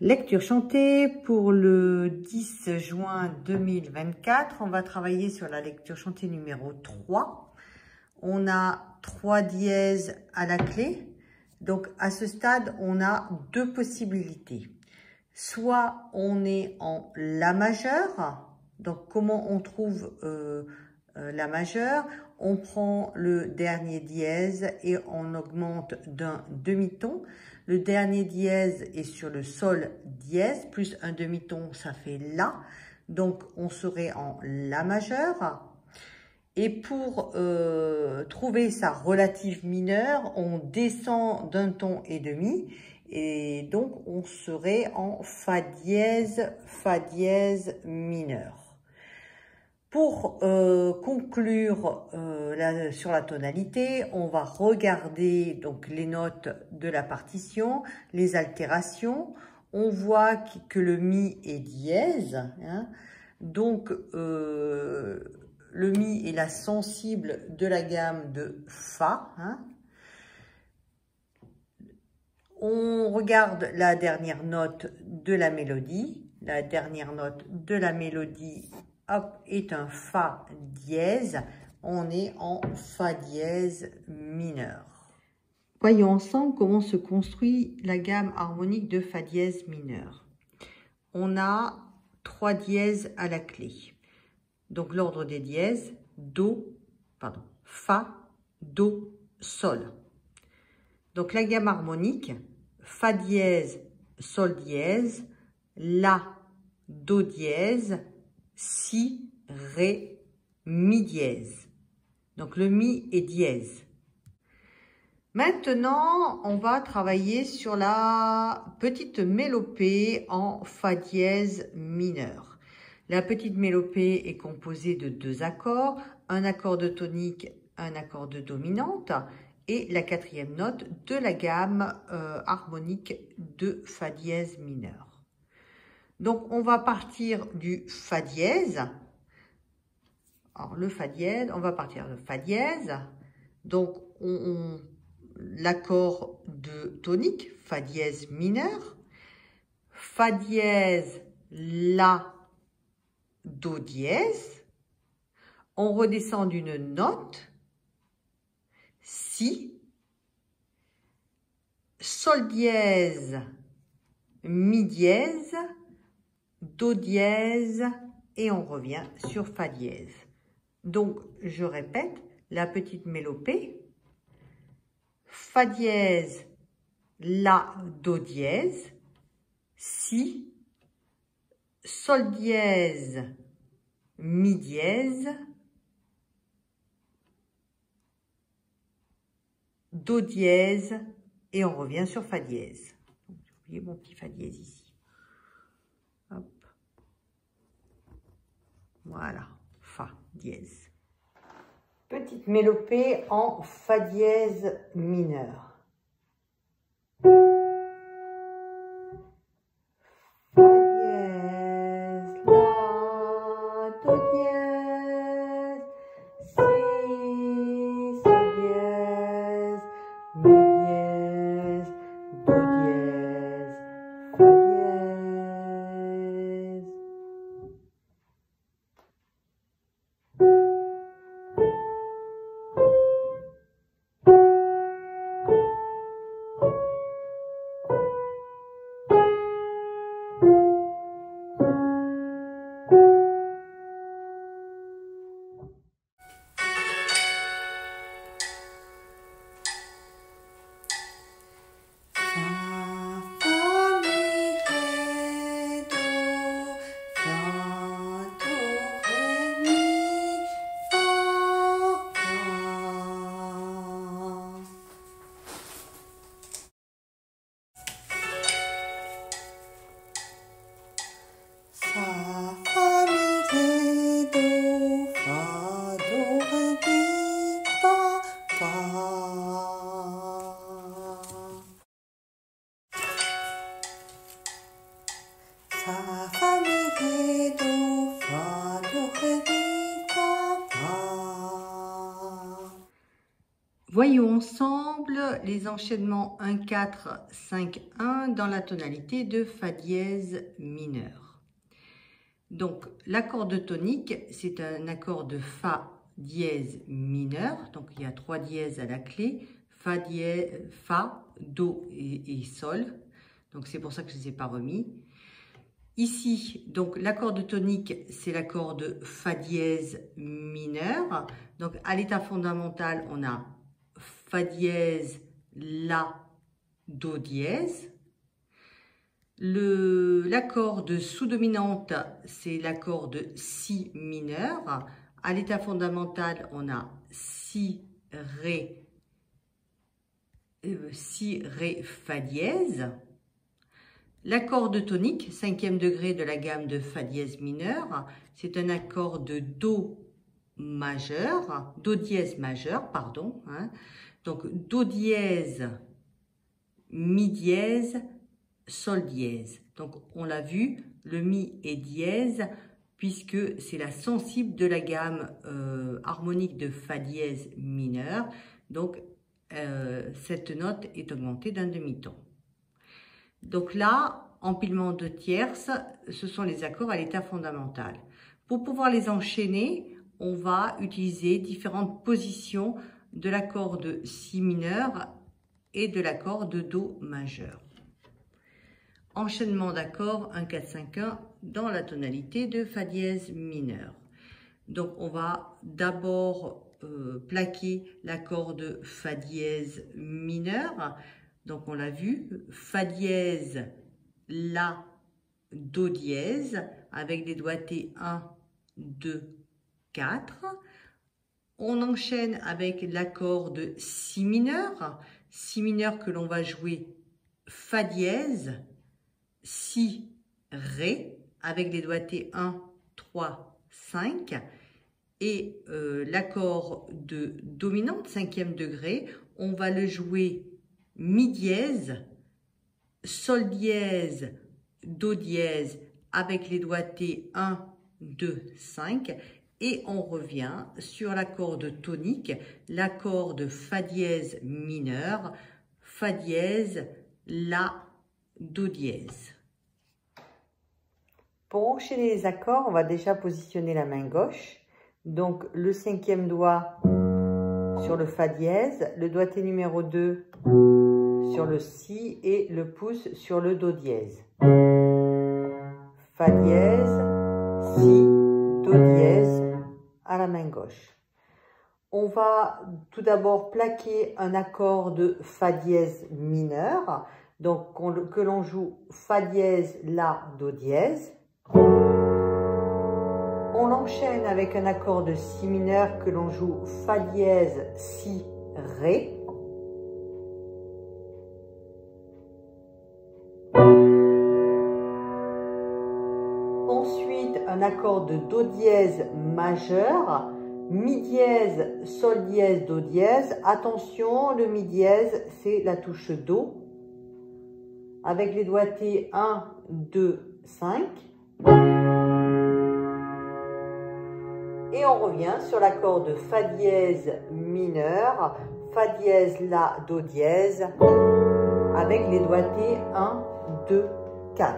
Lecture chantée pour le 10 juin 2024. On va travailler sur la lecture chantée numéro 3. On a 3 dièses à la clé. Donc, à ce stade, on a deux possibilités. Soit on est en La majeur. Donc, comment on trouve La majeure? On prend le dernier dièse et on augmente d'un demi-ton. Le dernier dièse est sur le sol dièse, plus un demi-ton, ça fait La. Donc, on serait en La majeur. Et pour trouver sa relative mineure, on descend d'un ton et demi. Et donc, on serait en Fa dièse mineur. Pour conclure sur la tonalité, on va regarder donc les notes de la partition, les altérations. On voit que le Mi est dièse, hein. Donc le Mi est la sensible de la gamme de Fa, hein. On regarde la dernière note de la mélodie. La dernière note de la mélodie, hop, est un Fa dièse. On est en Fa dièse mineur. Voyons ensemble comment se construit la gamme harmonique de Fa dièse mineur. On a 3 dièses à la clé. Donc l'ordre des dièses, Fa, Do, Sol. Donc la gamme harmonique, Fa dièse, Sol dièse, La, Do dièse, Si, Ré, Mi dièse. Donc le Mi est dièse. Maintenant, on va travailler sur la petite mélopée en Fa dièse mineur. La petite mélopée est composée de 2 accords, un accord de tonique, un accord de dominante, et la 4e note de la gamme harmonique de Fa dièse mineur. Donc, on va partir du Fa dièse. Alors, le Fa dièse, on va partir de Fa dièse. Donc, l'accord de tonique, Fa dièse mineur. Fa dièse, La, Do dièse. On redescend d'une note. Si, Sol dièse, Mi dièse, Do dièse et on revient sur Fa dièse. Donc, je répète, la petite mélopée, Fa dièse, La, Do dièse, Si, Sol dièse, Mi dièse, Do dièse et on revient sur Fa dièse. J'ai oublié mon petit Fa dièse ici. Hop. Voilà, Fa dièse. Petite mélopée en Fa dièse mineur. Fa dièse, La, Do dièse, Si, Sol dièse, Mi dièse, Do dièse, Fa dièse. Voyons ensemble les enchaînements 1, 4, 5, 1 dans la tonalité de Fa dièse mineur. Donc, l'accord de tonique, c'est un accord de Fa dièse mineur. Donc, il y a 3 dièses à la clé. Fa, dièse, Fa, Do et Sol. Donc, c'est pour ça que je ne les ai pas remis. Ici, donc l'accord de tonique, c'est l'accord de Fa dièse mineur. Donc, à l'état fondamental, on a Fa dièse, La, Do dièse. L'accord de sous-dominante, c'est l'accord de Si mineur. À l'état fondamental, on a Si, Ré, Fa dièse. L'accord de tonique, 5e degré de la gamme de Fa dièse mineur, c'est un accord de Do majeur, Do dièse majeur, pardon. Donc, Do dièse, Mi dièse, Sol dièse. Donc, on l'a vu, le Mi est dièse, puisque c'est la sensible de la gamme harmonique de Fa dièse mineur. Donc, cette note est augmentée d'un demi-ton. Donc là, empilement de tierces, ce sont les accords à l'état fondamental. Pour pouvoir les enchaîner, on va utiliser différentes positions de l'accord de Si mineur et de l'accord de Do majeur. Enchaînement d'accords 1, 4, 5, 1 dans la tonalité de Fa dièse mineur. Donc on va d'abord plaquer l'accord de Fa dièse mineur. Donc on l'a vu, Fa dièse, La, Do dièse, avec des doigtés 1, 2, 4. On enchaîne avec l'accord de Si mineur que l'on va jouer Fa dièse, Si, Ré, avec les doigtés 1, 3, 5. Et l'accord de dominante, 5e degré, on va le jouer Mi dièse, Sol dièse, Do dièse avec les doigtés 1, 2, 5 et on revient sur l'accord de tonique, l'accord de Fa dièse mineur, Fa dièse, La, Do dièse. Pour enchaîner les accords, on va déjà positionner la main gauche. Donc le 5e doigt sur le Fa dièse, le doigté numéro 2 sur le Si et le pouce sur le Do dièse. Fa dièse, Si, Do dièse à la main gauche. On va tout d'abord plaquer un accord de Fa dièse mineur, donc que l'on joue Fa dièse, La, Do dièse. On l'enchaîne avec un accord de Si mineur que l'on joue Fa dièse, Si, Ré. Ensuite, un accord de Do dièse majeur, Mi dièse, Sol dièse, Do dièse. Attention, le Mi dièse, c'est la touche Do. Avec les doigtés 1, 2, 5. Et on revient sur l'accord de Fa dièse mineur, Fa dièse, La, Do dièse, avec les doigtés 1, 2, 4.